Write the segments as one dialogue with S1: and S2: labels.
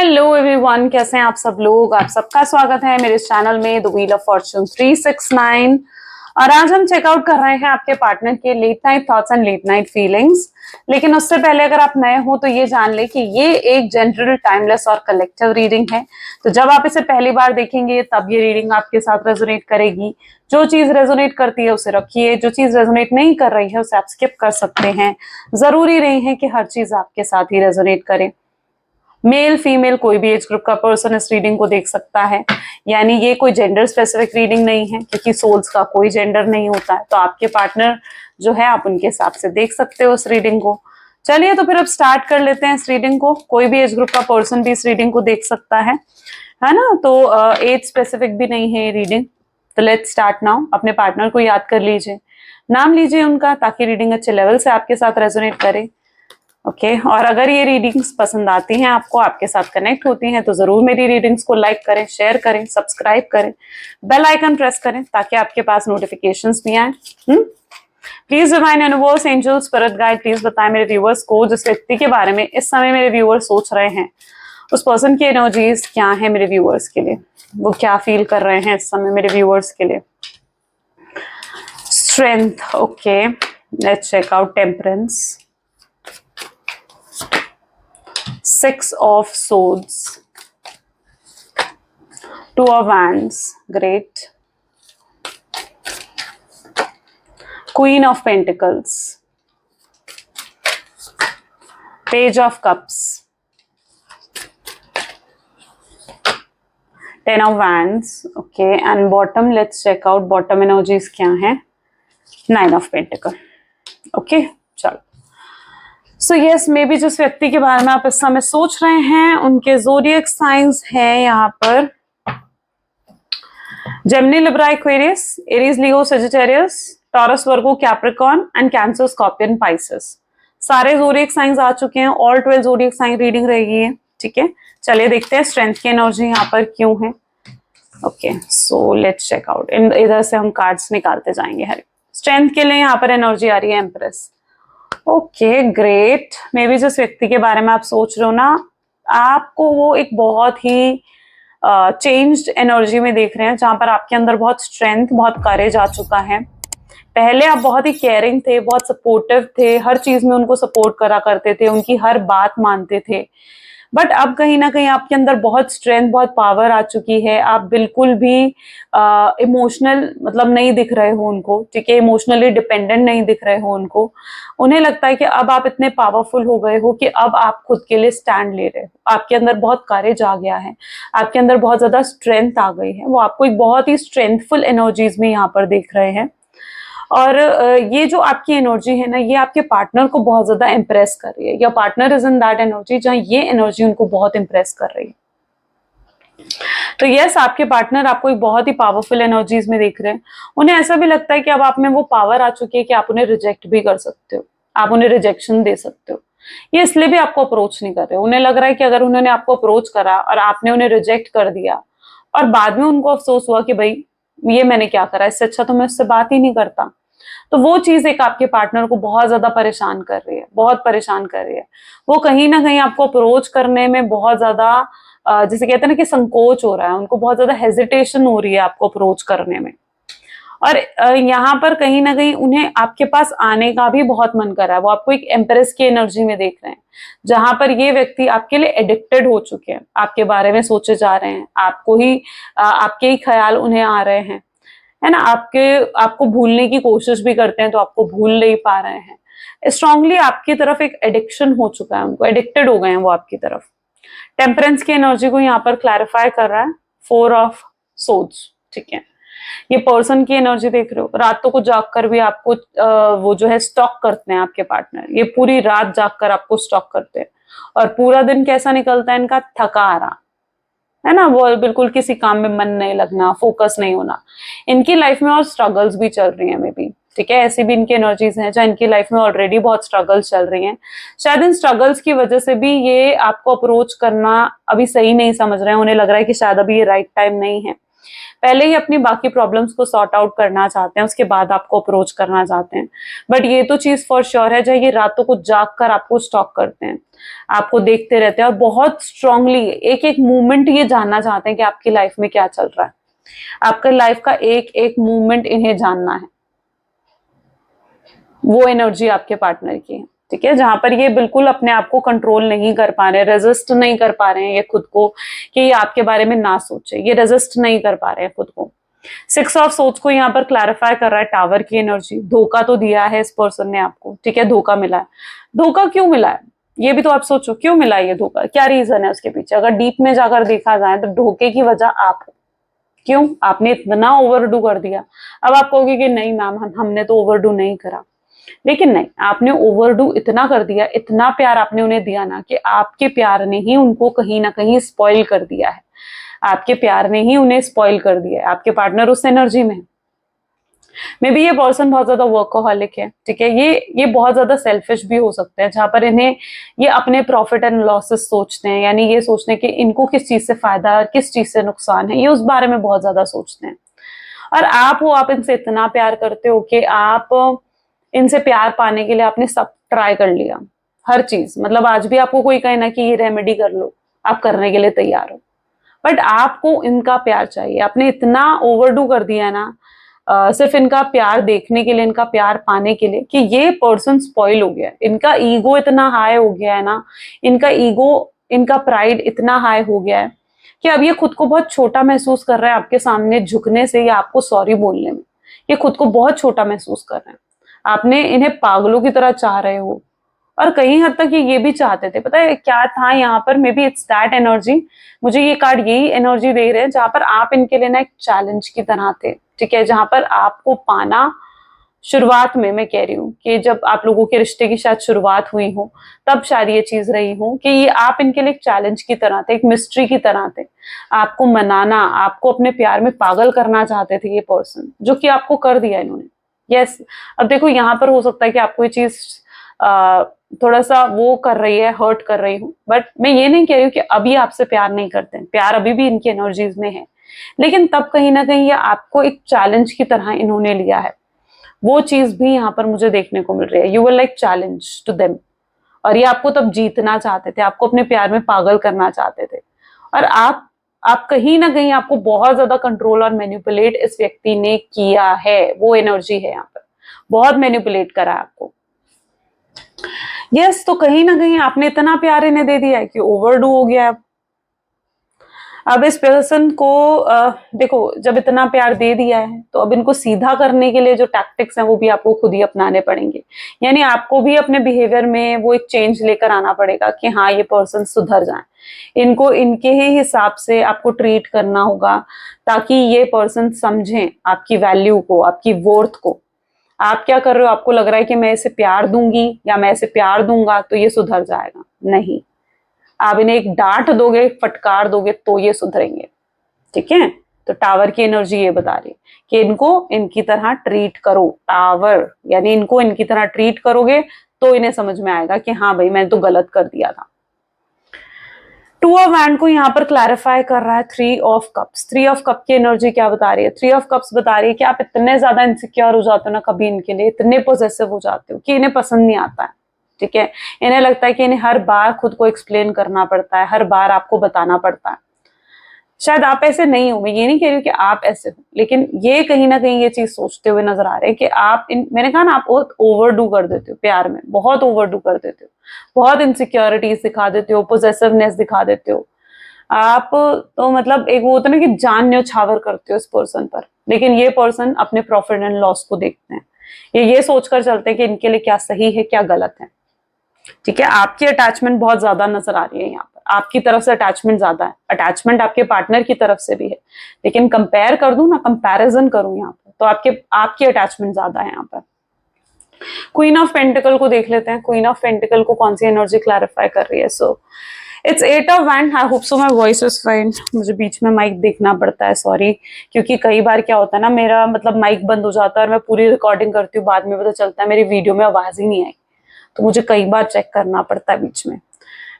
S1: Hello everyone, कैसे हैं आप सब लोग। आप सबका स्वागत है मेरे चैनल में द व्हील ऑफ फॉर्च्यून 369। और आज हम चेकआउट कर रहे हैं आपके पार्टनर के late night thoughts and late night feelings. लेकिन उससे पहले अगर आप नए हो तो ये जान ले कि ये एक जनरल, टाइमलेस और कलेक्टिव रीडिंग है। तो जब आप इसे पहली बार देखेंगे तब ये रीडिंग आपके साथ रेजोनेट करेगी। जो चीज रेजोनेट करती है उसे रखिए, जो चीज रेजोनेट नहीं कर रही है उसे आप स्किप कर सकते हैं। जरूरी नहीं है कि हर चीज आपके साथ ही रेजोनेट करे। मेल फीमेल कोई भी एज ग्रुप का पर्सन इस रीडिंग को देख सकता है। यानी ये कोई जेंडर स्पेसिफिक रीडिंग नहीं है, क्योंकि सोल्स का कोई जेंडर नहीं होता है। तो आपके पार्टनर जो है आप उनके हिसाब से देख सकते हो उस रीडिंग को। चलिए तो फिर अब स्टार्ट कर लेते हैं इस रीडिंग को। कोई भी एज ग्रुप का पर्सन भी इस रीडिंग को देख सकता है ना। तो एज स्पेसिफिक भी नहीं है ये रीडिंग। तो लेट्स स्टार्ट नाउ। अपने पार्टनर को याद कर लीजिए, नाम लीजिए उनका, ताकि रीडिंग अच्छे लेवल से आपके साथ रेजोनेट करे। ओके और अगर ये रीडिंग्स पसंद आती हैं आपको, आपके साथ कनेक्ट होती हैं, तो जरूर मेरी रीडिंग्स को लाइक करें, शेयर करें, सब्सक्राइब करें, बेल आइकन प्रेस करें ताकि आपके पास नोटिफिकेशंस भी आए। Please divine universe, angel, spirit guide, please बताएं मेरे व्यूअर्स को जिस व्यक्ति के बारे में इस समय मेरे व्यूअर्स सोच रहे हैं, उस पर्सन की एनर्जीज क्या है मेरे व्यूअर्स के लिए, वो क्या फील कर रहे हैं इस समय मेरे व्यूअर्स के लिए। Strength, okay let's check out temperance, Six of Swords, Two of Wands, great. Queen of Pentacles, Page of Cups, Ten of Wands, okay. And bottom, let's check out bottom energies क्या है। Nine of Pentacles, okay. चलो so yes, may be जिस व्यक्ति के बारे में आप इस समय सोच रहे हैं उनके ज़ोडिएक साइंस है यहाँ पर Gemini, Libra, Aquarius, Aries, Leo, Sagittarius, taurus, Virgo, Capricorn and cancer, scorpion, Pisces. सारे ज़ोडिएक साइंस आ चुके हैं। ऑल 12 ज़ोडिएक साइन रीडिंग रहेगी है, ठीक है। चलिए देखते हैं स्ट्रेंथ की एनर्जी यहाँ पर क्यों है। Okay so let's check out. इधर से हम कार्ड्स निकालते जाएंगे। हर स्ट्रेंथ के लिए यहाँ पर एनर्जी आ रही है empress. Okay great. May be जिस व्यक्ति के बारे में आप सोच रहे हो ना, आपको वो एक बहुत ही चेंज्ड एनर्जी में देख रहे हैं, जहां पर आपके अंदर बहुत स्ट्रेंथ, बहुत करेज आ चुका है। पहले आप बहुत ही केयरिंग थे, बहुत सपोर्टिव थे, हर चीज में उनको सपोर्ट करा करते थे, उनकी हर बात मानते थे। बट अब कहीं ना कहीं आपके अंदर बहुत स्ट्रेंथ, बहुत पावर आ चुकी है। आप बिल्कुल भी इमोशनल मतलब नहीं दिख रहे हो उनको, ठीक है। इमोशनली डिपेंडेंट नहीं दिख रहे हो उनको। उन्हें लगता है कि अब आप इतने पावरफुल हो गए हो कि अब आप खुद के लिए स्टैंड ले रहे हो। आपके अंदर बहुत करेज आ गया है, आपके अंदर बहुत ज्यादा स्ट्रेंथ आ गई है। वो आपको एक बहुत ही स्ट्रेंथफुल एनर्जीज में यहाँ पर देख रहे हैं। और ये जो आपकी एनर्जी है ना, ये आपके पार्टनर को बहुत ज्यादा इंप्रेस कर रही है। Your partner is in that energy जहां ये एनर्जी उनको बहुत इंप्रेस कर रही है। तो यस, आपके पार्टनर आपको एक बहुत ही पावरफुल एनर्जीज में देख रहे हैं। उन्हें ऐसा भी लगता है कि अब आप में वो पावर आ चुकी है कि आप उन्हें रिजेक्ट भी कर सकते हो, आप उन्हें रिजेक्शन दे सकते हो। ये इसलिए भी आपको अप्रोच नहीं कर रहे। उन्हें लग रहा है कि अगर उन्होंने आपको अप्रोच करा और आपने उन्हें रिजेक्ट कर दिया और बाद में उनको अफसोस हुआ कि भाई ये मैंने क्या करा, इससे अच्छा तो मैं उससे बात ही नहीं करता, तो वो चीज एक आपके पार्टनर को बहुत ज्यादा परेशान कर रही है, बहुत परेशान कर रही है। वो कहीं ना कहीं आपको अप्रोच करने में बहुत ज्यादा जिसे कहते हैं ना कि संकोच हो रहा है, उनको बहुत ज्यादा हेजिटेशन हो रही है आपको अप्रोच करने में। और यहाँ पर कहीं ना कहीं उन्हें आपके पास आने का भी बहुत मन कर रहा है। वो आपको एक एम्प्रेस की एनर्जी में देख रहे हैं, जहां पर ये व्यक्ति आपके लिए एडिक्टेड हो चुके हैं, आपके बारे में सोचे जा रहे हैं, आपको ही आपके ही ख्याल उन्हें आ रहे हैं, है ना। आपको भूलने की कोशिश भी करते हैं तो आपको भूल नहीं पा रहे हैं। स्ट्रांगली आपकी तरफ एक एडिक्शन हो चुका है, उनको एडिक्टेड हो गए हैं वो आपकी तरफ। टेम्परेंस की एनर्जी को यहाँ पर क्लैरिफाई कर रहा है 4 ऑफ सोर्ड्स, ठीक है। ये पर्सन की एनर्जी देख रहे हो। रातों को जागकर भी आपको वो जो है स्टॉक करते हैं आपके पार्टनर। ये पूरी रात जागकर आपको स्टॉक करते हैं और पूरा दिन कैसा निकलता है इनका, थका आ रहा, है ना। वो बिल्कुल किसी काम में मन नहीं लगना, फोकस नहीं होना। इनकी लाइफ में और स्ट्रगल्स भी चल रही हैं मे बी, ठीक है। ऐसी भी इनकी एनर्जीज हैं जहाँ इनकी लाइफ में ऑलरेडी बहुत स्ट्रगल्स चल रही हैं। शायद इन स्ट्रगल्स की वजह से भी ये आपको अप्रोच करना अभी सही नहीं समझ रहे हैं। उन्हें लग रहा है कि शायद अभी ये राइट टाइम नहीं है। पहले ही अपनी बाकी प्रॉब्लम्स को सॉर्ट आउट करना चाहते हैं, उसके बाद आपको अप्रोच करना चाहते हैं। बट ये तो चीज फॉर श्योर है, जब ये रातों को जाग कर आपको स्टॉक करते हैं, आपको देखते रहते हैं और बहुत स्ट्रांगली एक एक मूवमेंट ये जानना चाहते हैं कि आपकी लाइफ में क्या चल रहा है। आपका लाइफ का एक एक मूवमेंट इन्हें जानना है। वो एनर्जी आपके पार्टनर की है, ठीक है, जहां पर ये बिल्कुल अपने आप को कंट्रोल नहीं कर पा रहे, रेजिस्ट नहीं कर पा रहे हैं ये खुद को कि ये आपके बारे में ना सोचे, ये रेजिस्ट नहीं कर पा रहे हैं खुद को। 6 ऑफ सोर्स को यहाँ पर क्लैरिफाई कर रहा है टावर की एनर्जी। धोखा तो दिया है इस पर्सन ने आपको, ठीक है, धोखा मिला है। धोखा क्यों मिला है ये भी तो आप सोचो, क्यों मिला है ये धोखा, क्या रीजन है उसके पीछे। अगर डीप में जाकर देखा जाए तो धोखे की वजह आप हो। क्यों? आपने इतना ओवरडू कर दिया। अब आप कहोगे कि नहीं मैम हमने तो ओवरडू नहीं करा, लेकिन नहीं, आपने ओवरडू इतना कर दिया, इतना प्यार आपने उन्हें दिया ना कि आपके प्यार ने ही उनको कहीं ना कहीं स्पॉइल कर दिया है। आपके प्यार ने ही उन्हें स्पॉइल कर दिया है। आपके पार्टनर उस एनर्जी में, मे बी ये पर्सन बहुत ज्यादा वर्कोहॉलिक है, ठीक है, ये बहुत ज्यादा सेल्फिश भी हो सकते हैं, जहां पर इन्हें ये अपने प्रॉफिट एंड लॉसेस सोचते हैं, यानी ये सोचते हैं कि इनको किस चीज से फायदा और किस चीज से नुकसान है, ये उस बारे में बहुत ज्यादा सोचते हैं। और आप इनसे इतना प्यार करते हो कि आप इनसे प्यार पाने के लिए आपने सब ट्राई कर लिया, हर चीज, मतलब आज भी आपको कोई कहे ना कि ये रेमेडी कर लो, आप करने के लिए तैयार हो। बट आपको इनका प्यार चाहिए। आपने इतना ओवरडू कर दिया है ना सिर्फ इनका प्यार देखने के लिए, इनका प्यार पाने के लिए, कि ये पर्सन स्पॉइल हो गया है। इनका ईगो इतना हाई हो गया है ना, इनका ईगो, इनका प्राइड इतना हाई हो गया है कि अब ये खुद को बहुत छोटा महसूस कर रहे हैं आपके सामने झुकने से या आपको सॉरी बोलने में। ये खुद को बहुत छोटा महसूस कर रहे हैं। आपने इन्हें पागलों की तरह चाह रहे हो, और कहीं हद तक ये भी चाहते थे। पता है क्या था यहाँ पर, may be it's that energy. मुझे ये कार्ड यही एनर्जी दे रहे हैं जहां पर आप इनके लिए ना एक चैलेंज की तरह थे, ठीक है, जहां पर आपको पाना शुरुआत में, मैं कह रही हूँ कि जब आप लोगों के रिश्ते की शायद शुरुआत हुई हो, तब शायद ये चीज रही हो कि ये आप इनके लिए एक चैलेंज की तरह थे, एक मिस्ट्री की तरह थे। आपको मनाना, आपको अपने प्यार में पागल करना चाहते थे ये पर्सन, जो कि आपको कर दिया इन्होंने। यस, अब देखो यहाँ पर हो सकता है कि आपको ये चीज थोड़ा सा वो कर रही है, हर्ट कर रही हूँ, बट मैं ये नहीं कह रही हूँ कि अभी आपसे प्यार नहीं करते हैं, प्यार अभी भी इनकी एनर्जीज में है, लेकिन तब कहीं ना कहीं ये आपको एक चैलेंज की तरह इन्होंने लिया है। वो चीज भी यहाँ पर मुझे देखने को मिल रही है। You were like challenge to them, और ये आपको तब जीतना चाहते थे, आपको अपने प्यार में पागल करना चाहते थे। और आप कहीं ना कहीं, आपको बहुत ज्यादा कंट्रोल और मैनिपुलेट इस व्यक्ति ने किया है। वो एनर्जी है यहाँ पर, बहुत मैनिपुलेट करा आपको। यस, तो कहीं ना कहीं आपने इतना प्यार इन्हें दे दिया है कि ओवरडू हो गया है। अब इस पर्सन को देखो, जब इतना प्यार दे दिया है तो अब इनको सीधा करने के लिए जो टैक्टिक्स हैं वो भी आपको खुद ही अपनाने पड़ेंगे। यानी आपको भी अपने बिहेवियर में वो एक चेंज लेकर आना पड़ेगा कि हाँ ये पर्सन सुधर जाए। इनको इनके ही हिसाब से आपको ट्रीट करना होगा, ताकि ये पर्सन समझें आपकी वैल्यू को, आपकी वर्थ को। आप क्या कर रहे हो, आपको लग रहा है कि मैं इसे प्यार दूंगी या मैं इसे प्यार दूंगा तो ये सुधर जाएगा, नहीं। आप इन्हें एक डांट दोगे, फटकार दोगे तो ये सुधरेंगे, ठीक है। तो टावर की एनर्जी ये बता रही है कि इनको इनकी तरह ट्रीट करो। टावर यानी इनको इनकी तरह ट्रीट करोगे तो इन्हें समझ में आएगा कि हाँ भाई मैंने तो गलत कर दिया था। 2 ऑफ वैंड को यहाँ पर क्लैरिफाई कर रहा है 3 ऑफ कप्स। 3 ऑफ कप की एनर्जी क्या बता रही है? 3 ऑफ कप्स बता रही है कि आप इतने ज्यादा इनसिक्योर हो जाते हो ना कभी इनके लिए, इतने पोजेसिव हो जाते हो कि इन्हें पसंद नहीं आता है, ठीक है। इन्हें लगता है कि इन्हें हर बार खुद को एक्सप्लेन करना पड़ता है, हर बार आपको बताना पड़ता है। शायद आप ऐसे नहीं हो, मैं ये नहीं कह रही हूँ कि आप ऐसे हो, लेकिन ये कहीं ना कहीं ये चीज सोचते हुए नजर आ रहे हैं कि आप मैंने कहा ना, आप बहुत ओवरडू कर देते हो प्यार में, बहुत ओवरडू कर देते हो, बहुत इनसिक्योरिटीज दिखा देते हो, पोजेसिवनेस दिखा देते हो आप। तो मतलब एक वो होता है ना कि जान न्यौछावर करते हो इस पर्सन पर, लेकिन ये पर्सन अपने प्रॉफिट एंड लॉस को देखते हैं। ये सोचकर चलते हैं कि इनके लिए क्या सही है क्या गलत है, ठीक है। आपकी अटैचमेंट बहुत ज्यादा नजर आ रही है यहाँ पर, आपकी तरफ से अटैचमेंट ज्यादा है, अटैचमेंट आपके पार्टनर की तरफ से भी है, लेकिन कंपेयर कर दूं ना, कंपैरिजन करूं यहाँ पर, तो आपकी अटैचमेंट ज्यादा है यहाँ पर। क्वीन ऑफ पेंटिकल को देख लेते हैं। क्वीन ऑफ पेंटिकल को कौन सी एनर्जी क्लैरिफाई कर रही है? So it's 8 of wand. I hope so my voice is fine. मुझे बीच में माइक देखना पड़ता है, सॉरी, क्योंकि कई बार क्या होता है ना, मेरा मतलब माइक बंद हो जाता है और मैं पूरी रिकॉर्डिंग करती हूँ, बाद में पता चलता है मेरी वीडियो में आवाज ही नहीं आई, तो मुझे कई बार चेक करना पड़ता है बीच में।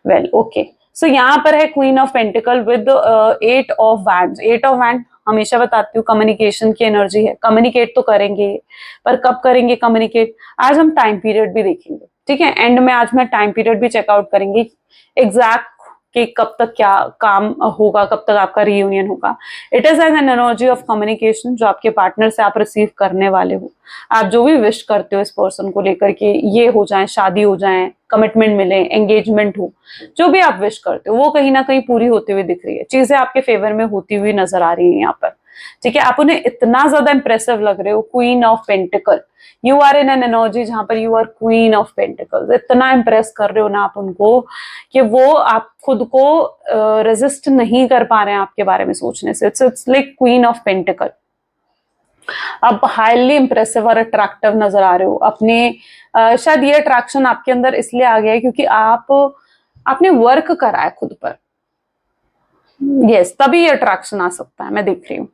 S1: वेल ओके, सो यहाँ पर है queen of pentacle with 8 of wand. 8 of wand हमेशा बताती हूँ कम्युनिकेशन की एनर्जी है, कम्युनिकेट तो करेंगे, पर कब करेंगे कम्युनिकेट, आज हम टाइम पीरियड भी देखेंगे, ठीक है। एंड में आज मैं टाइम पीरियड भी चेकआउट करेंगे एग्जैक्ट कि कब तक क्या काम होगा, कब तक आपका रियूनियन होगा। It is an energy of communication जो आपके पार्टनर से आप रिसीव करने वाले हो। आप जो भी विश करते हो इस पर्सन को लेकर के, ये हो जाए, शादी हो जाए, कमिटमेंट मिले, एंगेजमेंट हो, जो भी आप विश करते हो वो कहीं ना कहीं पूरी होती हुई दिख रही है, चीजें आपके फेवर में होती हुई नजर आ रही है यहाँ पर, ठीक है। आप उन्हें इतना ज्यादा इंप्रेसिव लग रहे हो, queen of pentacle, you are in an energy जहां पर you are queen of pentacles, इतना इंप्रेस कर रहे हो ना आप उनको कि वो आप खुद को रेजिस्ट नहीं कर पा रहे हैं आपके बारे में सोचने से। It's like queen of pentacle. आप हाईली इंप्रेसिव और अट्रैक्टिव नजर आ रहे हो अपने, शायद ये अट्रैक्शन आपके अंदर इसलिए आ गया है क्योंकि आपने वर्क करा है खुद पर, यस, तभी ये अट्रैक्शन आ सकता है, मैं देख रही हूँ,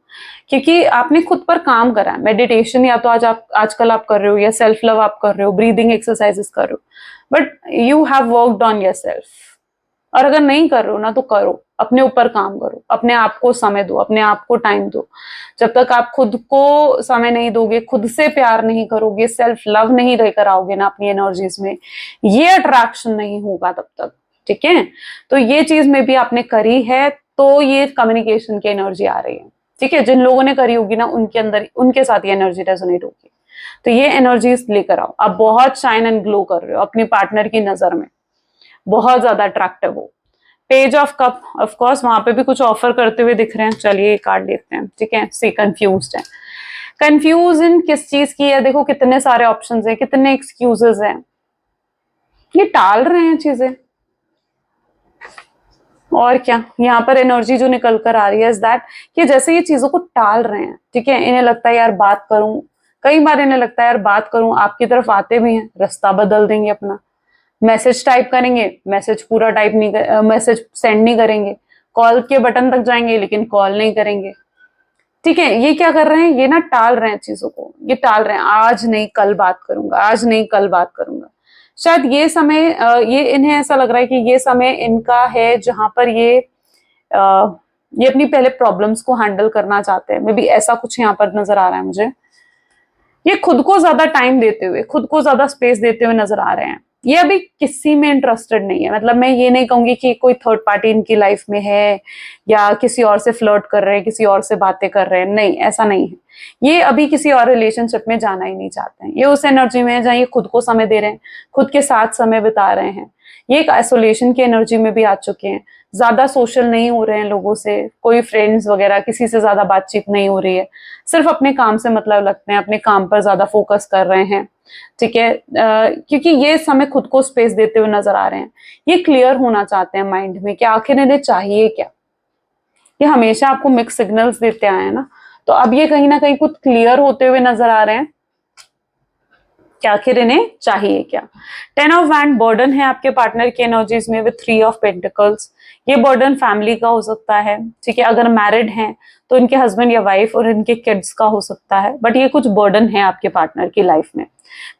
S1: क्योंकि आपने खुद पर काम करा है। मेडिटेशन या तो आजकल आप कर रहे हो, या सेल्फ लव आप कर रहे हो, ब्रीदिंग एक्सरसाइजेस कर रहे हो, but you have worked on yourself. और अगर नहीं कर रहे हो ना तो करो, अपने ऊपर काम करो, अपने आप को समय दो, अपने आप को टाइम दो। जब तक आप खुद को समय नहीं दोगे, खुद से प्यार नहीं करोगे, सेल्फ लव नहीं लेकर आओगे ना अपनी एनर्जीज में, ये अट्रैक्शन नहीं होगा तब तक, ठीक है। तो ये चीज में भी आपने करी है, तो ये कम्युनिकेशन की एनर्जी आ रही है, ठीक है। जिन लोगों ने करी होगी ना उनके अंदर, उनके साथ ये एनर्जी रेजोनेट होगी, तो ये एनर्जीज लेकर आओ। आप बहुत शाइन एंड ग्लो कर रहे हो अपने पार्टनर की नजर में, बहुत ज्यादा अट्रैक्टिव हो। Page of cup, of course वहां पे भी कुछ ऑफर करते हुए दिख रहे हैं, चलिए ये कार्ड लेते हैं, ठीक है। सी कंफ्यूज्ड है, कंफ्यूजन किस चीज की है, देखो कितने सारे ऑप्शंस हैं, कितने एक्सक्यूजेस हैं, ये टाल रहे हैं चीजें। और क्या यहाँ पर एनर्जी जो निकल कर आ रही है इज दैट कि जैसे ये चीजों को टाल रहे हैं, ठीक है। इन्हें लगता है यार बात करूं, कई बार इन्हें लगता है यार बात करूं, आपकी तरफ आते भी हैं, रास्ता बदल देंगे अपना, मैसेज टाइप करेंगे, मैसेज पूरा टाइप नहीं, मैसेज सेंड नहीं करेंगे, कॉल के बटन तक जाएंगे लेकिन कॉल नहीं करेंगे, ठीक है। ये क्या कर रहे हैं, ये ना टाल रहे हैं चीजों को, ये टाल रहे हैं, आज नहीं कल बात करूंगा, आज नहीं कल बात करूंगा। शायद ये समय, ये इन्हें ऐसा लग रहा है कि ये समय इनका है जहां पर ये अपनी पहले प्रॉब्लम्स को हैंडल करना चाहते हैं, मे बी ऐसा कुछ यहाँ पर नजर आ रहा है मुझे। ये खुद को ज्यादा टाइम देते हुए, खुद को ज्यादा स्पेस देते हुए नजर आ रहे हैं। ये अभी किसी में इंटरेस्टेड नहीं है, मतलब मैं ये नहीं कहूंगी कि कोई थर्ड पार्टी इनकी लाइफ में है या किसी और से फ्लर्ट कर रहे हैं, किसी और से बातें कर रहे हैं, नहीं, ऐसा नहीं है। ये अभी किसी और रिलेशनशिप में जाना ही नहीं चाहते हैं। ये उस एनर्जी में है जहाँ ये खुद को समय दे रहे हैं, खुद के साथ समय बिता रहे हैं। ये एक आइसोलेशन की एनर्जी में भी आ चुके हैं, ज्यादा सोशल नहीं हो रहे हैं लोगों से, कोई फ्रेंड्स वगैरह किसी से ज्यादा बातचीत नहीं हो रही है, सिर्फ अपने काम से मतलब रखते हैं, अपने काम पर ज्यादा फोकस कर रहे हैं, ठीक है। क्योंकि ये समय खुद को स्पेस देते हुए नजर आ रहे हैं। ये क्लियर होना चाहते हैं माइंड में कि आखिर इन्हें चाहिए क्या। ये हमेशा आपको मिक्स सिग्नल्स देते आए हैं ना, तो अब ये कहीं ना कहीं कुछ क्लियर होते हुए नजर आ रहे हैं कि आखिर इन्हें चाहिए क्या। 10 ऑफ वैंड बर्डन है आपके पार्टनर की एनर्जीज में विद 3 ऑफ पेंटिकल्स। ये बर्डन फैमिली का हो सकता है, ठीक है। अगर मैरिड हैं तो इनके हस्बैंड या वाइफ और इनके किड्स का हो सकता है, बट ये कुछ बर्डन है आपके पार्टनर की लाइफ में।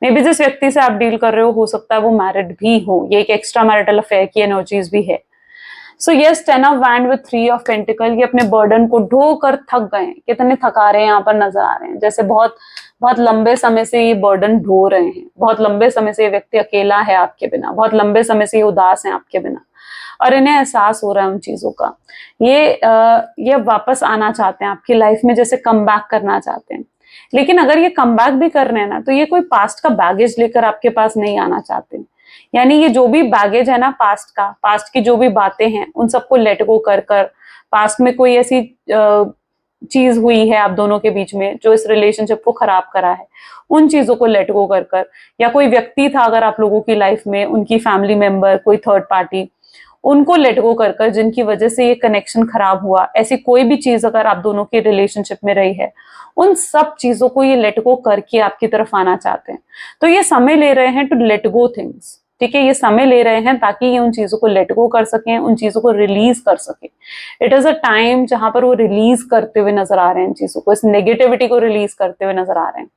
S1: मे बी जिस व्यक्ति से आप डील कर रहे हो सकता है वो मैरिड भी हो, ये एक एक्स्ट्रा मैरिटल अफेयर की एनर्जीज भी है। So yes, 10 of wand with 3 of pentacle, ये अपने बर्डन को ढो कर थक गए हैं। कितने थका रहे हैं यहाँ पर नजर आ रहे हैं, जैसे बहुत बहुत लंबे समय से ये बर्डन ढो रहे हैं, बहुत लंबे समय से ये व्यक्ति अकेला है आपके बिना, बहुत लंबे समय से ये उदास है आपके बिना, और इन्हें एहसास हो रहा है उन चीजों का। ये वापस आना चाहते हैं आपकी लाइफ में, जैसे कम बैक करना चाहते हैं। लेकिन अगर ये कम बैक भी कर रहे हैं ना, तो ये कोई पास्ट का बैगेज लेकर आपके पास नहीं आना चाहते। यानी ये जो भी बैगेज है ना पास्ट का, पास्ट की जो भी बातें हैं, उन सबको लेट गो कर कर, पास्ट में कोई ऐसी चीज हुई है आप दोनों के बीच में जो इस रिलेशनशिप को खराब करा है, उन चीजों को लेट गो कर कर, या कोई व्यक्ति था अगर आप लोगों की लाइफ में, उनकी फैमिली मेंबर, कोई थर्ड पार्टी, उनको लेट गो कर कर जिनकी वजह से ये कनेक्शन खराब हुआ, ऐसी कोई भी चीज अगर आप दोनों की रिलेशनशिप में रही है, उन सब चीजों को ये लेट गो करके आपकी तरफ आना चाहते हैं। तो ये समय ले रहे हैं टू लेट गो थिंग्स, ठीक है। ये समय ले रहे हैं ताकि ये उन चीजों को लेट गो कर सकें, उन चीजों को रिलीज कर सकें। इट इज अ टाइम जहां पर वो रिलीज करते हुए नजर आ रहे हैं इन चीजों को, इस नेगेटिविटी को रिलीज करते हुए नजर आ रहे हैं।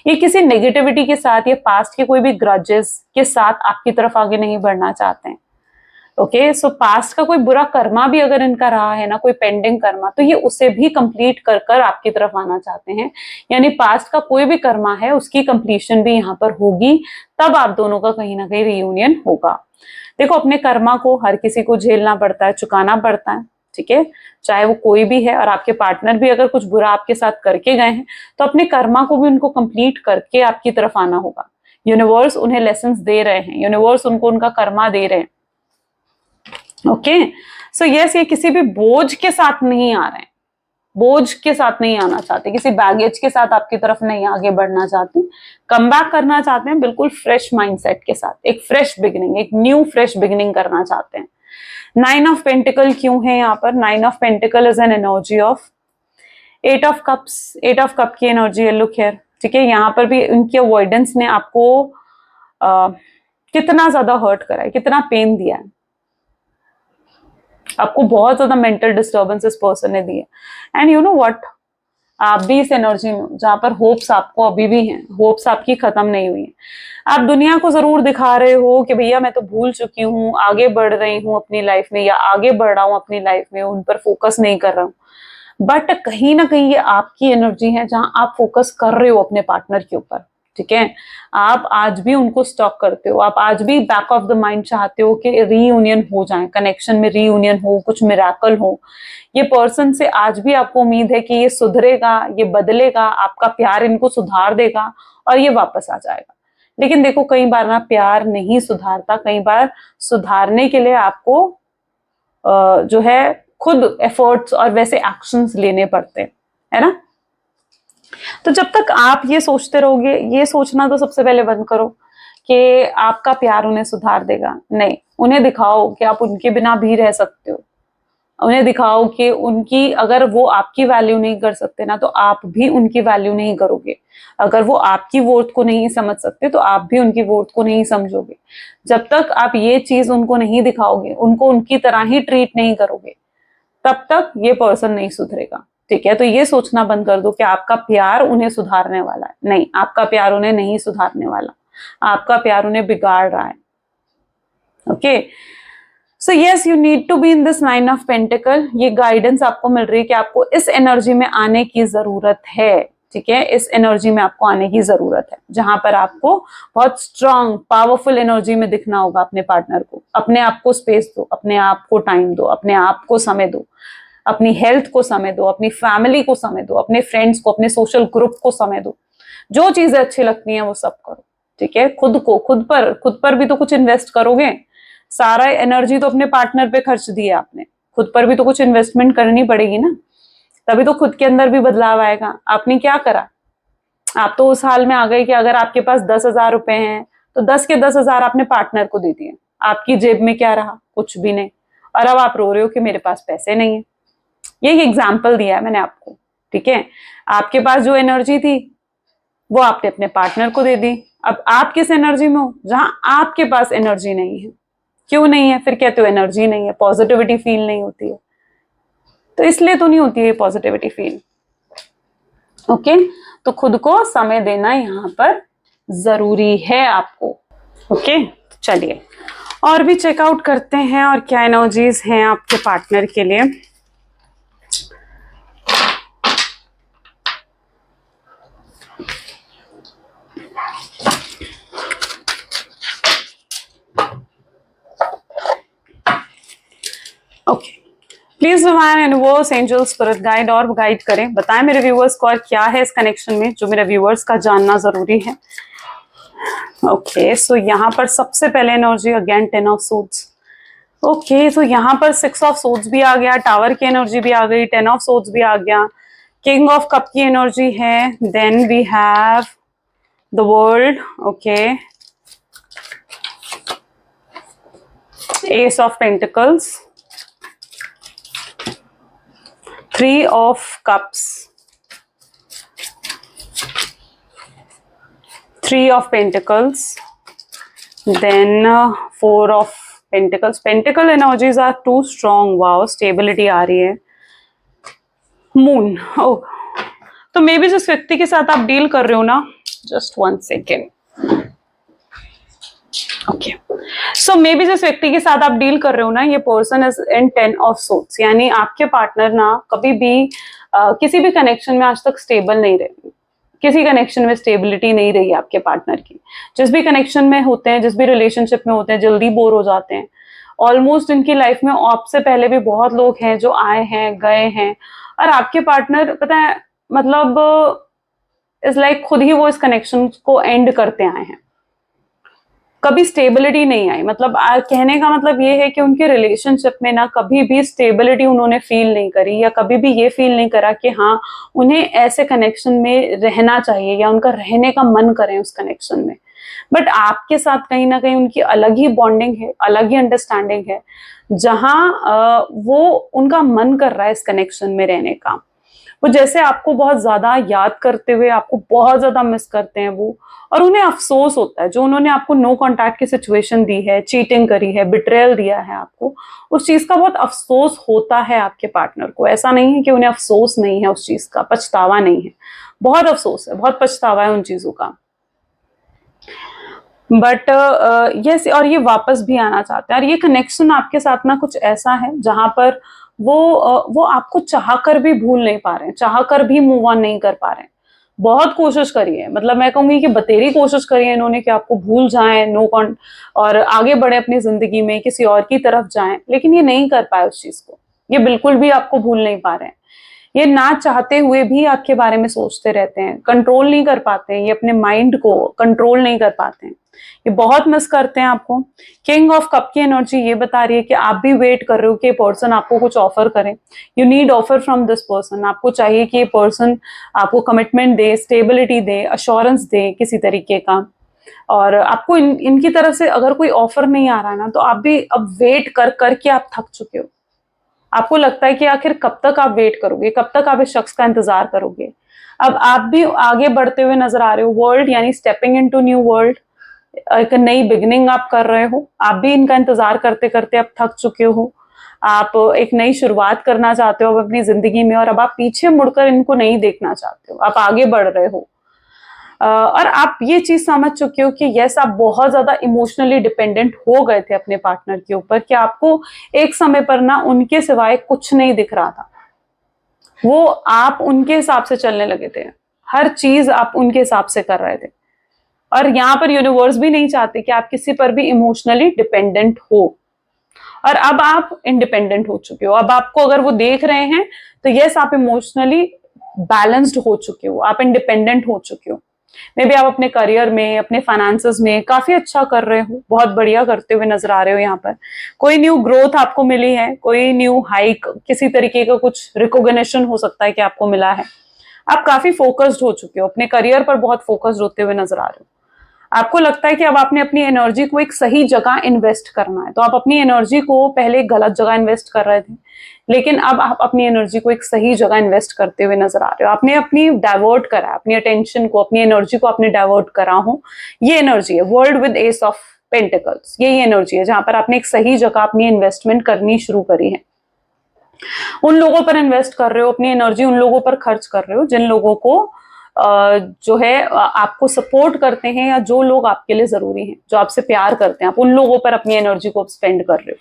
S1: ये किसी नेगेटिविटी के साथ, ये पास्ट के कोई भी ग्रजेस के साथ आपकी तरफ आगे नहीं बढ़ना चाहते हैं। ओके, सो पास्ट का कोई बुरा कर्मा भी अगर इनका रहा है ना, कोई पेंडिंग कर्मा, तो ये उसे भी कंप्लीट कर कर आपकी तरफ आना चाहते हैं। यानी पास्ट का कोई भी कर्मा है उसकी कंप्लीशन भी यहाँ पर होगी, तब आप दोनों का कहीं ना कहीं रियूनियन होगा। देखो, अपने कर्मा को हर किसी को झेलना पड़ता है, चुकाना पड़ता है, ठीक है, चाहे वो कोई भी है। और आपके पार्टनर भी अगर कुछ बुरा आपके साथ करके गए हैं तो अपने कर्मा को भी उनको कंप्लीट करके आपकी तरफ आना होगा। यूनिवर्स उन्हें लेसन्स दे रहे हैं, यूनिवर्स उनको उनका कर्मा दे रहे हैं। ओके, सो यस, ये किसी भी बोझ के साथ नहीं आ रहे हैं, बोझ के साथ नहीं आना चाहते, किसी बैगेज के साथ आपकी तरफ नहीं आगे बढ़ना चाहते, कम बैक करना चाहते हैं बिल्कुल फ्रेश माइंडसेट के साथ, एक फ्रेश बिगिनिंग, एक न्यू फ्रेश बिगिनिंग करना चाहते हैं। 9 ऑफ पेंटिकल क्यों है यहाँ पर? 9 of pentacle is an energy of 8 of cups. 8 of cup की एनर्जी है, लुक हियर, ठीक है। यहाँ पर भी उनकी अवॉइडेंस ने आपको कितना ज्यादा हर्ट करा है, कितना पेन दिया है आपको, बहुत ज्यादा मेंटल डिस्टर्बेंस इस पर्सन ने दी है। एंड यू नो व्हाट, आप भी इस एनर्जी में, जहां पर होप्स आपको अभी भी हैं, होप्स आपकी खत्म नहीं हुई है। आप दुनिया को जरूर दिखा रहे हो कि भैया मैं तो भूल चुकी हूँ, आगे बढ़ रही हूँ अपनी लाइफ में, या आगे बढ़ रहा हूँ अपनी लाइफ में, उन पर फोकस नहीं कर रहा हूँ। बट कहीं ना कहीं ये आपकी एनर्जी है जहां आप फोकस कर रहे हो अपने पार्टनर के ऊपर, ठीक है। आप आज भी उनको स्टॉक करते हो, आप आज भी बैक ऑफ द माइंड चाहते हो कि रीयूनियन हो जाए, कनेक्शन में रीयूनियन हो, कुछ मिराकल हो। ये पर्सन से आज भी आपको उम्मीद है कि ये सुधरेगा, ये बदलेगा, आपका प्यार इनको सुधार देगा और ये वापस आ जाएगा। लेकिन देखो, कई बार ना प्यार नहीं सुधारता, कई बार सुधारने के लिए आपको जो है खुद एफर्ट्स और वैसे एक्शंस लेने पड़ते हैं, है ना। तो जब तक आप ये सोचते रहोगे, ये सोचना तो सबसे पहले बंद करो कि आपका प्यार उन्हें सुधार देगा। नहीं, उन्हें दिखाओ कि आप उनके बिना भी रह सकते हो, उन्हें दिखाओ कि उनकी, अगर वो आपकी वैल्यू नहीं कर सकते ना, तो आप भी उनकी वैल्यू नहीं करोगे। अगर वो आपकी वर्थ को नहीं समझ सकते तो आप भी उनकी वर्थ को नहीं समझोगे। जब तक आप ये चीज उनको नहीं दिखाओगे, उनको उनकी तरह ही ट्रीट नहीं करोगे, तब तक ये पर्सन नहीं सुधरेगा, ठीक है। तो ये सोचना बंद कर दो कि आपका प्यार उन्हें सुधारने वाला है। नहीं, आपका प्यार उन्हें नहीं सुधारने वाला, आपका प्यार उन्हें बिगाड़ रहा है। Okay, so yes, you need to be in this 9 of pentacle. ये गाइडेंस आपको मिल रही है कि आपको इस एनर्जी में आने की जरूरत है, ठीक है। इस एनर्जी में आपको आने की जरूरत है, जहां पर आपको बहुत स्ट्रांग पावरफुल एनर्जी में दिखना होगा अपने पार्टनर को। अपने आप को स्पेस दो, अपने आप को टाइम दो, अपने आप को समय दो, अपनी हेल्थ को समय दो, अपनी फैमिली को समय दो, अपने फ्रेंड्स को, अपने सोशल ग्रुप को समय दो। जो चीजें अच्छी लगती हैं वो सब करो, ठीक है। खुद को, खुद पर भी तो कुछ इन्वेस्ट करोगे। सारा एनर्जी तो अपने पार्टनर पे खर्च दिया आपने, खुद पर भी तो कुछ इन्वेस्टमेंट करनी पड़ेगी ना, तभी तो खुद के अंदर भी बदलाव आएगा। आपने क्या करा? आप तो उस हाल में आ गए कि अगर आपके पास 10,000 रुपए हैं तो 10 के 10,000 आपने पार्टनर को दे दिए। आपकी जेब में क्या रहा? कुछ भी नहीं। और अब आप रो रहे हो कि मेरे पास पैसे नहीं है। यही एग्जाम्पल दिया है मैंने आपको, ठीक है। आपके पास जो एनर्जी थी वो आपने अपने पार्टनर को दे दी। अब आप किस एनर्जी में हो? जहां आपके पास एनर्जी नहीं है। क्यों नहीं है? फिर कहते हो एनर्जी नहीं है, पॉजिटिविटी फील नहीं होती है। तो इसलिए तो नहीं होती है पॉजिटिविटी फील, ओके। तो खुद को समय देना यहाँ पर जरूरी है आपको, ओके। चलिए और भी चेकआउट करते हैं और क्या एनर्जीज हैं आपके पार्टनर के लिए। Okay, please divine universe, angel, spirit guide और गाइड करें, बताएं मेरे व्यूअर्स को और क्या है इस कनेक्शन में जो मेरे व्यूअर्स का जानना जरूरी है। ओके, सो यहाँ पर सबसे पहले energy again 10 of swords. Okay, तो यहाँ पर 6 ऑफ सोर्ड्स भी आ गया, टावर की एनर्जी भी आ गई, 10 ऑफ सोर्ड्स भी आ गया, किंग ऑफ कप की एनर्जी है, then we have the world, okay, ace of pentacles, 3 of cups, 3 of pentacles, then 4 of pentacles. Pentacle energies are too strong. Wow, stability आ रही है। मून, oh, तो may be जिस व्यक्ति के साथ आप डील कर रहे हो ना, just 1 second, okay, so may be जिस व्यक्ति के साथ आप डील कर रहे हो ना, ये person is in 10 of sorts, यानी आपके पार्टनर ना कभी भी किसी भी कनेक्शन में आज तक स्टेबल नहीं रहे, किसी कनेक्शन में स्टेबिलिटी नहीं रही आपके पार्टनर की। जिस भी कनेक्शन में होते हैं, जिस भी रिलेशनशिप में होते हैं, जल्दी बोर हो जाते हैं। ऑलमोस्ट इनकी लाइफ में आपसे पहले भी बहुत लोग हैं जो आए हैं, गए हैं, और आपके पार्टनर पता है मतलब इज लाइक खुद ही वो इस कनेक्शन को एंड करते आए हैं। कभी स्टेबिलिटी नहीं आई, मतलब कहने का मतलब ये है कि उनके रिलेशनशिप में ना कभी भी स्टेबिलिटी उन्होंने फील नहीं करी, या कभी भी ये फील नहीं करा कि हाँ उन्हें ऐसे कनेक्शन में रहना चाहिए या उनका रहने का मन करे उस कनेक्शन में। बट आपके साथ कहीं ना कहीं उनकी अलग ही बॉन्डिंग है, अलग ही अंडरस्टैंडिंग है, जहां वो उनका मन कर रहा है इस कनेक्शन में रहने का। वो जैसे आपको बहुत ज्यादा याद करते हुए आपको बहुत ज्यादा मिस करते हैं वो, और उन्हें अफसोस होता है जो उन्होंने आपको नो कांटेक्ट की सिचुएशन दी है, चीटिंग करी है, बिट्रेयल दिया है आपको, उस चीज का बहुत अफसोस होता है आपके पार्टनर को। ऐसा नहीं है कि उन्हें अफसोस नहीं है उस चीज का, पछतावा नहीं है, बहुत अफसोस है, बहुत पछतावा है उन चीजों का। बट यस, और ये वापस भी आना चाहते हैं, और ये कनेक्शन आपके साथ ना कुछ ऐसा है जहां पर वो आपको चाह कर भी भूल नहीं पा रहे हैं, चाह कर भी मूव ऑन नहीं कर पा रहे हैं। बहुत कोशिश करी है, मतलब मैं कहूंगी कि बतेरी कोशिश करी है इन्होंने कि आपको भूल जाएं, नो कॉन, और आगे बढ़े अपनी जिंदगी में, किसी और की तरफ जाएं, लेकिन ये नहीं कर पाए उस चीज को। ये बिल्कुल भी आपको भूल नहीं पा रहे हैं। ये ना चाहते हुए भी आपके बारे में सोचते रहते हैं, कंट्रोल नहीं कर पाते हैं, ये अपने माइंड को कंट्रोल नहीं कर पाते हैं, ये बहुत मिस करते हैं आपको। किंग ऑफ कप की एनर्जी ये बता रही है कि आप भी वेट कर रहे हो कि पर्सन आपको कुछ ऑफर करे। You need offer from this person, आपको चाहिए कि ये पर्सन आपको कमिटमेंट दे, स्टेबिलिटी दे, अश्योरेंस दे किसी तरीके का। और आपको इनकी तरफ से अगर कोई ऑफर नहीं आ रहा ना, तो आप भी अब वेट कर करके आप थक चुके हो। आपको लगता है कि आखिर कब तक आप वेट करोगे, कब तक आप इस शख्स का इंतजार करोगे। अब आप भी आगे बढ़ते हुए नजर आ रहे हो, वर्ल्ड यानी स्टेपिंग इनटू न्यू वर्ल्ड, एक नई बिगनिंग आप कर रहे हो। आप भी इनका इंतजार करते करते अब थक चुके हो। आप एक नई शुरुआत करना चाहते हो अब अपनी जिंदगी में, और अब आप पीछे मुड़कर इनको नहीं देखना चाहते हो, आप आगे बढ़ रहे हो। और आप ये चीज समझ चुके हो कि यस, आप बहुत ज्यादा इमोशनली डिपेंडेंट हो गए थे अपने पार्टनर के ऊपर, कि आपको एक समय पर ना उनके सिवाय कुछ नहीं दिख रहा था। वो आप उनके हिसाब से चलने लगे थे, हर चीज आप उनके हिसाब से कर रहे थे। और यहाँ पर यूनिवर्स भी नहीं चाहते कि आप किसी पर भी इमोशनली डिपेंडेंट हो। और अब आप इंडिपेंडेंट हो चुके हो। अब आपको अगर वो देख रहे हैं तो यस, आप इमोशनली बैलेंस्ड हो चुके हो, आप इंडिपेंडेंट हो चुके हो। मे बी आप अपने करियर में, अपने फाइनेंसेस में काफी अच्छा कर रहे हो, बहुत बढ़िया करते हुए नजर आ रहे हो। यहाँ पर कोई न्यू ग्रोथ आपको मिली है, कोई न्यू हाइक, किसी तरीके का कुछ रिकॉग्निशन हो सकता है कि आपको मिला है। आप काफी फोकस्ड हो चुके हो, अपने करियर पर बहुत फोकस्ड होते हुए नजर आ रहे हो। आपको लगता है कि अब आपने अपनी एनर्जी को एक सही जगह इन्वेस्ट करना है। तो आप अपनी एनर्जी को पहले गलत जगह इन्वेस्ट कर रहे थे, लेकिन अब आप अपनी एनर्जी को एक सही जगह इन्वेस्ट करते हुए नजर आ रहे हो। आपने अपनी डाइवर्ट करा, अपनी अटेंशन को, अपनी एनर्जी को आपने डाइवर्ट करा हो। ये एनर्जी है world with S of pentacles, यही एनर्जी है जहां पर आपने एक सही जगह अपनी इन्वेस्टमेंट करनी शुरू करी है। उन लोगों पर इन्वेस्ट कर रहे हो अपनी एनर्जी, उन लोगों पर खर्च कर रहे हो जिन लोगों को जो है आपको सपोर्ट करते हैं, या जो लोग आपके लिए जरूरी हैं, जो आपसे प्यार करते हैं, आप उन लोगों पर अपनी एनर्जी को स्पेंड कर रहे हो।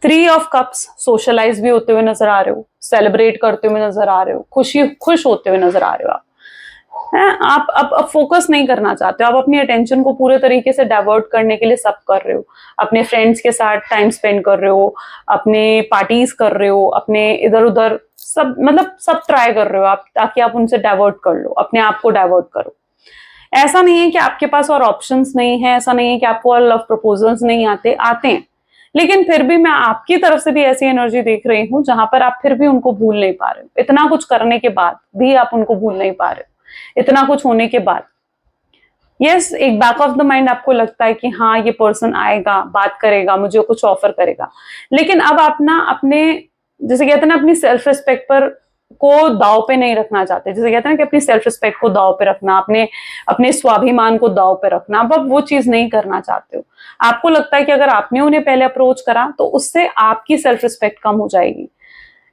S1: 3 ऑफ कप्स, सोशलाइज भी होते हुए नजर आ रहे हो, सेलिब्रेट करते हुए नजर आ रहे हो, खुश होते हुए नजर आ रहे हो। आप अब फोकस नहीं करना चाहते हो, आप अपनी अटेंशन को पूरे तरीके से डाइवर्ट करने के लिए सब कर रहे हो। अपने फ्रेंड्स के साथ टाइम स्पेंड कर रहे हो, अपने पार्टीज कर रहे हो, अपने इधर उधर सब, मतलब सब ट्राई कर रहे हो आप, ताकि आप उनसे डाइवर्ट कर लो, अपने आप को डाइवर्ट करो। ऐसा नहीं है कि आपके पास और ऑप्शंस नहीं है, ऐसा नहीं है कि आपको और लव प्रपोजल्स नहीं आते, आते हैं। लेकिन फिर भी मैं आपकी तरफ से भी ऐसी एनर्जी देख रही हूं जहां पर आप फिर भी उनको भूल नहीं पा रहे हो। इतना कुछ करने के बाद भी आप उनको भूल नहीं पा रहे हो, इतना कुछ होने के बाद। यस, एक बैक ऑफ द माइंड आपको लगता है कि हाँ ये पर्सन आएगा, बात करेगा, मुझे कुछ ऑफर करेगा। लेकिन अब आप ना अपने, जैसे कहते हैं ना, अपनी सेल्फ रिस्पेक्ट पर को दाव पे नहीं रखना चाहते। जैसे कहते हैं ना कि अपनी सेल्फ रिस्पेक्ट को दाव पे रखना, अपने अपने स्वाभिमान को दाव पे रखना, अब आप वो चीज नहीं करना चाहते हो। आपको लगता है कि अगर आपने उन्हें पहले अप्रोच करा तो उससे आपकी सेल्फ रिस्पेक्ट कम हो जाएगी।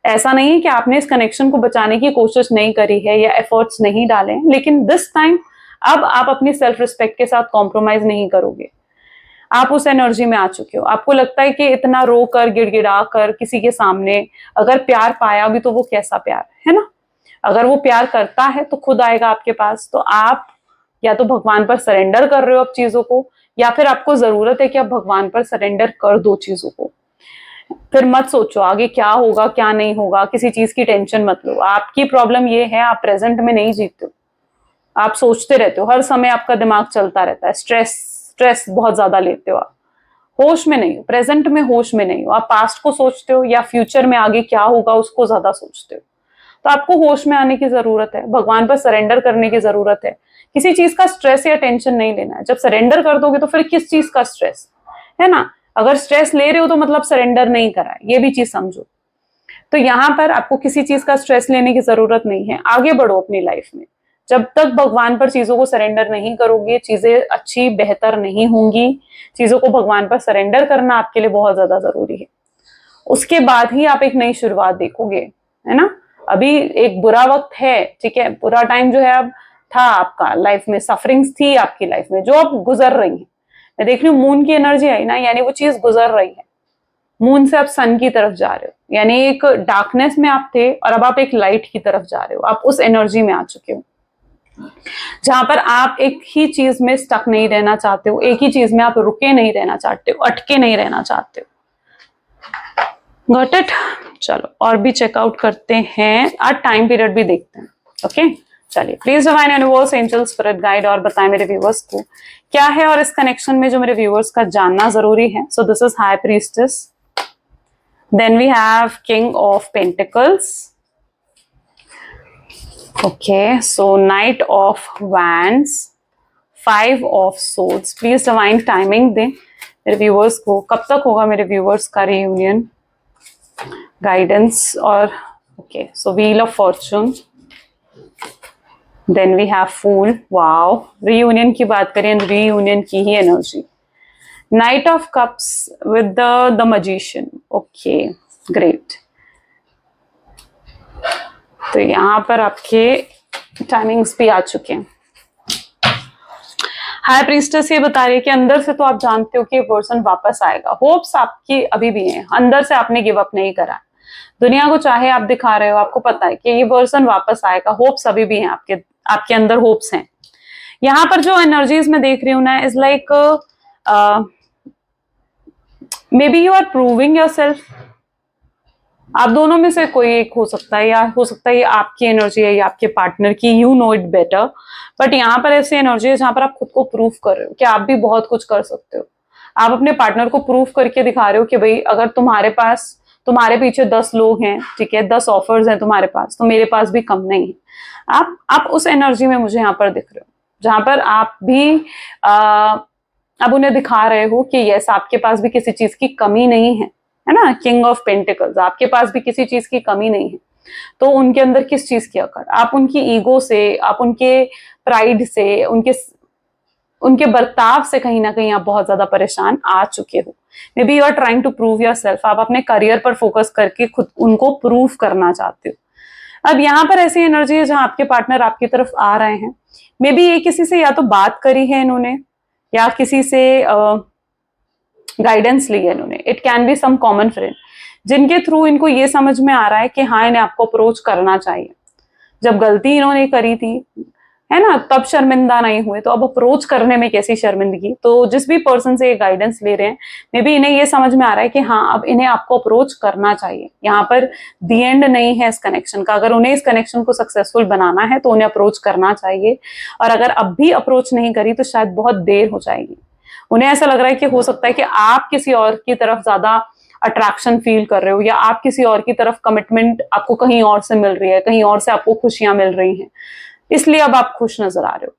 S1: ऐसा नहीं है कि आपने इस कनेक्शन को बचाने की कोशिश नहीं करी है या एफर्ट्स नहीं डाले, लेकिन दिस टाइम अब आप अपनी सेल्फ रिस्पेक्ट के साथ कॉम्प्रोमाइज नहीं करोगे। आप उस एनर्जी में आ चुके हो। आपको लगता है कि इतना रो कर गिड़गिड़ा कर किसी के सामने अगर प्यार पाया भी तो वो कैसा प्यार है ना। अगर वो प्यार करता है तो खुद आएगा आपके पास। तो आप या तो भगवान पर सरेंडर कर रहे हो अब चीजों को, या फिर आपको जरूरत है कि आप भगवान पर सरेंडर कर दो चीजों को। फिर मत सोचो आगे क्या होगा क्या नहीं होगा, किसी चीज की टेंशन मत लो। आपकी प्रॉब्लम ये है, आप प्रेजेंट में नहीं जीते हो। आप सोचते रहते हो, हर समय आपका दिमाग चलता रहता है, स्ट्रेस बहुत ज्यादा लेते हो आप, होश में नहीं हो, प्रेजेंट में होश में नहीं हो। आप पास्ट को सोचते हो या फ्यूचर में आगे क्या होगा उसको ज्यादा सोचते हो। तो आपको होश में आने की जरूरत है, भगवान पर सरेंडर करने की जरूरत है। किसी चीज का स्ट्रेस या टेंशन नहीं लेना है। जब सरेंडर कर दोगे तो फिर किस चीज का स्ट्रेस, है ना। अगर स्ट्रेस ले रहे हो तो मतलब सरेंडर नहीं करा है, ये भी चीज समझो। तो यहां पर आपको किसी चीज का स्ट्रेस लेने की जरूरत नहीं है। आगे बढ़ो अपनी लाइफ में। जब तक भगवान पर चीजों को सरेंडर नहीं करोगे, चीजें अच्छी बेहतर नहीं होंगी। चीजों को भगवान पर सरेंडर करना आपके लिए बहुत ज्यादा जरूरी है। उसके बाद ही आप एक नई शुरुआत देखोगे, है ना। अभी एक बुरा वक्त है, ठीक है, बुरा टाइम जो है अब था आपका लाइफ में, सफरिंग्स थी आपकी लाइफ में जो अब गुजर रही है। मैं देख रही हूँ मून की एनर्जी आई ना, यानी वो चीज गुजर रही है। मून से आप सन की तरफ जा रहे हो, यानी एक डार्कनेस में आप थे और अब आप एक लाइट की तरफ जा रहे हो। आप उस एनर्जी में आ चुके हो जहां पर आप एक ही चीज में स्टक नहीं रहना चाहते हो, एक ही चीज में आप रुके नहीं रहना चाहते हो, अटके नहीं रहना चाहते हो। Got it. चलो और भी चेकआउट करते हैं, आज टाइम पीरियड भी देखते हैं। ओके चलिए, please divine universe, angel, spirit guide और बताएं मेरे व्यूवर्स को क्या है और इस कनेक्शन में जो मेरे व्यूवर्स का जानना जरूरी है। So this is high priestess, then we have king of pentacles, okay, so knight of wands, 5 of swords. Please divine timing दे मेरे व्यूवर्स को, कब तक होगा मेरे व्यूवर्स का रियूनियन, गाइडेंस। और okay, so wheel of fortune, then we have fool. Wow, reunion की बात करें, रीयूनियन की ही energy. Knight of cups with the magician, okay great. तो यहां पर आपके टाइमिंग्स भी आ चुके हैं। हाई प्रीस्टेस ये बता रही है कि अंदर से तो आप जानते हो कि ये पर्सन वापस आएगा, होप्स आपकी अभी भी हैं, अंदर से आपने गिव अप नहीं करा। दुनिया को चाहे आप दिखा रहे हो, आपको पता है कि ये पर्सन वापस आएगा, होप्स अभी भी हैं आपके अंदर, होप्स हैं। यहाँ पर जो एनर्जीज में देख रही हूं ना, is like maybe you are proving yourself. आप दोनों में से कोई एक हो सकता है, या हो सकता है ये आपकी एनर्जी है या आपके पार्टनर की, you know it better. But यहाँ पर ऐसी एनर्जी है जहां पर आप खुद को प्रूव कर रहे हो कि आप भी बहुत कुछ कर सकते हो। आप अपने पार्टनर को प्रूव करके दिखा रहे हो कि भाई अगर तुम्हारे पीछे 10 लोग हैं, ठीक है, 10 ऑफर्स हैं तुम्हारे पास, तो मेरे पास भी कम नहीं है। आप उस एनर्जी में मुझे यहाँ पर दिख रहे हो जहां पर आप भी अब उन्हें दिखा रहे हो कि यस, आपके पास भी किसी चीज की कमी नहीं है ना। किंग ऑफ पेंटिकल्स, आपके पास भी किसी चीज की कमी नहीं है। तो उनके अंदर किस चीज की अकड़, आप उनकी ईगो से, आप उनके प्राइड से, उनके बर्ताव से कहीं ना कहीं आप बहुत ज्यादा परेशान आ चुके हो। Maybe you are trying to prove yourself, आप अपने करियर पर फोकस करके खुद उनको प्रूव करना चाहते हो। अब यहाँ पर ऐसी एनर्जी है जहां आपके पार्टनर आपकी तरफ आ रहे हैं। मे बी ये किसी से या तो बात करी है इन्होंने, या किसी से गाइडेंस ली है इन्होंने। It can be some common friend जिनके थ्रू इनको ये समझ में आ रहा है कि हाँ, इन्हें आपको अप्रोच करना चाहिए। जब गलती इन्होंने करी थी, है ना, तब शर्मिंदा नहीं हुए, तो अब अप्रोच करने में कैसी शर्मिंदगी। तो जिस भी पर्सन से ये गाइडेंस ले रहे हैं, मे बी इन्हें ये समझ में आ रहा है कि हाँ, अब इन्हें आपको अप्रोच करना चाहिए। यहाँ पर दी एंड नहीं है इस कनेक्शन का। अगर उन्हें इस कनेक्शन को सक्सेसफुल बनाना है तो उन्हें अप्रोच करना चाहिए। और अगर अब भी अप्रोच नहीं करी तो शायद बहुत देर हो जाएगी। उन्हें ऐसा लग रहा है कि हो सकता है कि आप किसी और की तरफ ज्यादा अट्रैक्शन फील कर रहे हो, या आप किसी और की तरफ कमिटमेंट आपको कहीं और से मिल रही है, कहीं और से आपको खुशियां मिल रही हैं, इसलिए अब आप खुश नजर आ रहे हो।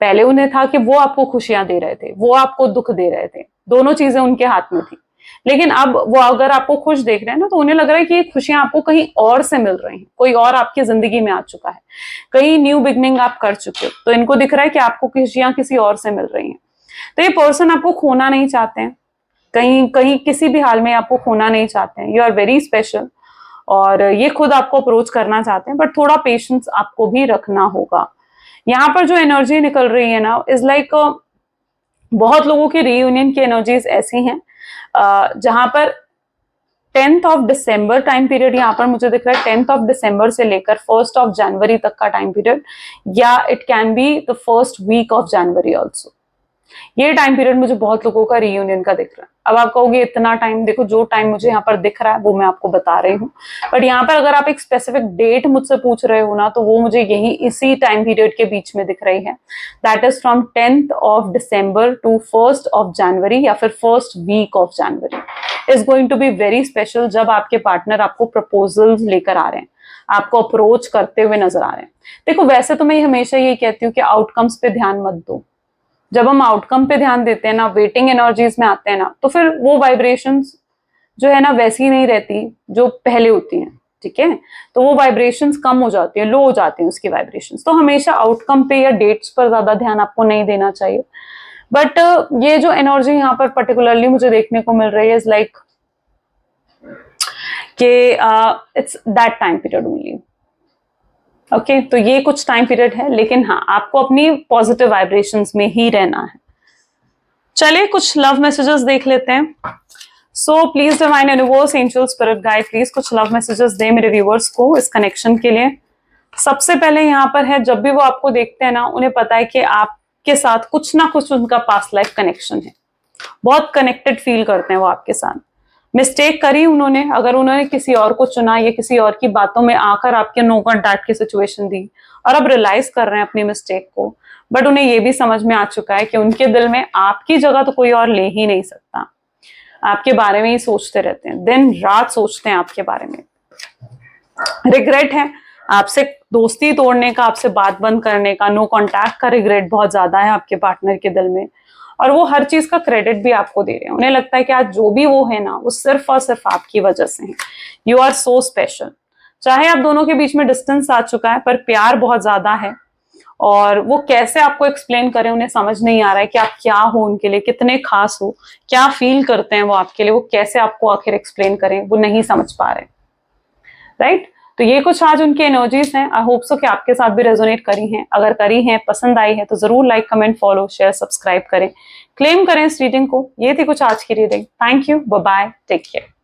S1: पहले उन्हें था कि वो आपको खुशियां दे रहे थे, वो आपको दुख दे रहे थे, दोनों चीजें उनके हाथ में थी। लेकिन अब वो अगर आपको खुश देख रहे हैं ना, तो उन्हें लग रहा है कि ये खुशियां आपको कहीं और से मिल रही हैं, कोई और आपकी जिंदगी में आ चुका है, कहीं न्यू बिगनिंग आप कर चुके हो। तो इनको दिख रहा है कि आपको खुशियां किसी और से मिल रही हैं। तो ये पर्सन आपको खोना नहीं चाहते हैं, कहीं कहीं किसी भी हाल में आपको खोना नहीं चाहते हैं। यू आर वेरी स्पेशल, और ये खुद आपको अप्रोच करना चाहते हैं, बट थोड़ा पेशेंस आपको भी रखना होगा। यहाँ पर जो एनर्जी निकल रही है ना, इज लाइक बहुत लोगों की रीयूनियन की एनर्जीज ऐसी हैं जहां पर 10th of December time period यहाँ पर मुझे दिख रहा है, 10th ऑफ दिसंबर से लेकर 1st ऑफ जनवरी तक का टाइम पीरियड, या it can be the first week of January also. ये टाइम पीरियड मुझे बहुत लोगों का रीयूनियन का दिख रहा है। अब आप कहोगे इतना टाइम, देखो जो टाइम मुझे यहाँ पर दिख रहा है वो मैं आपको बता रही हूँ, बट यहाँ पर अगर आप एक स्पेसिफिक डेट मुझसे पूछ रहे हो ना, तो वो मुझे यही इसी टाइम पीरियड के बीच में दिख रही है। That is from 10th of December to 1st of January, या फिर first week of January is going to be very special, जब आपके पार्टनर आपको प्रपोजल्स लेकर आ रहे हैं, आपको अप्रोच करते हुए नजर आ रहे हैं। देखो वैसे तो मैं हमेशा यही कहती हूँ कि आउटकम्स पे ध्यान मत दो। जब हम आउटकम पे ध्यान देते हैं ना, वेटिंग एनर्जीज में आते हैं ना, तो फिर वो वाइब्रेशंस जो है ना वैसी नहीं रहती जो पहले होती हैं, ठीक है। तो वो वाइब्रेशंस कम हो जाती है, लो हो जाती हैं उसकी वाइब्रेशंस। तो हमेशा आउटकम पे या डेट्स पर ज्यादा ध्यान आपको नहीं देना चाहिए। बट ये जो एनर्जी यहाँ पर पर्टिकुलरली मुझे देखने को मिल रही है इज लाइक कि it's that time period only. Okay, तो ये कुछ टाइम पीरियड है, लेकिन हाँ आपको अपनी पॉजिटिव वाइब्रेशंस में ही रहना है। चलिए कुछ लव मैसेजेस देख लेते हैं। So please divine universe, angel, spirit guide, please कुछ लव मैसेजेस दे मेरे व्यूवर्स को इस कनेक्शन के लिए। सबसे पहले यहाँ पर है, जब भी वो आपको देखते हैं ना, उन्हें पता है कि आपके साथ कुछ ना कुछ उनका पास्ट लाइफ कनेक्शन है, बहुत कनेक्टेड फील करते हैं वो आपके साथ। मिस्टेक करी उन्होंने, अगर उन्होंने किसी और को चुना या किसी और की बातों में आकर आपके नो कॉन्टैक्ट की सिचुएशन दी, और अब रियलाइज कर रहे हैं अपनी मिस्टेक को, बट उन्हें ये भी समझ में आ चुका है कि उनके दिल में आपकी जगह तो कोई और ले ही नहीं सकता। आपके बारे में ही सोचते रहते हैं, दिन रात सोचते हैं आपके बारे में। रिग्रेट है आपसे दोस्ती तोड़ने का, आपसे बात बंद करने का, नो कॉन्टैक्ट का रिग्रेट बहुत ज्यादा है आपके पार्टनर के दिल में, और वो हर चीज का क्रेडिट भी आपको दे रहे हैं। उन्हें लगता है कि आज जो भी वो है ना, वो सिर्फ और सिर्फ आपकी वजह से है। You are so special. चाहे आप दोनों के बीच में डिस्टेंस आ चुका है, पर प्यार बहुत ज्यादा है, और वो कैसे आपको एक्सप्लेन करें, उन्हें समझ नहीं आ रहा है कि आप क्या हो उनके लिए, कितने खास हो, क्या फील करते हैं वो आपके लिए, वो कैसे आपको आखिर एक्सप्लेन करें, वो नहीं समझ पा रहे। राइट, तो ये कुछ आज उनकी एनर्जीज हैं। आई होप सो कि आपके साथ भी रेजोनेट करी हैं। अगर करी हैं, पसंद आई है, तो जरूर like, comment, follow, share, subscribe करें, क्लेम करें इस रीडिंग को। ये थी कुछ आज की reading. Thank you, bye bye, take care.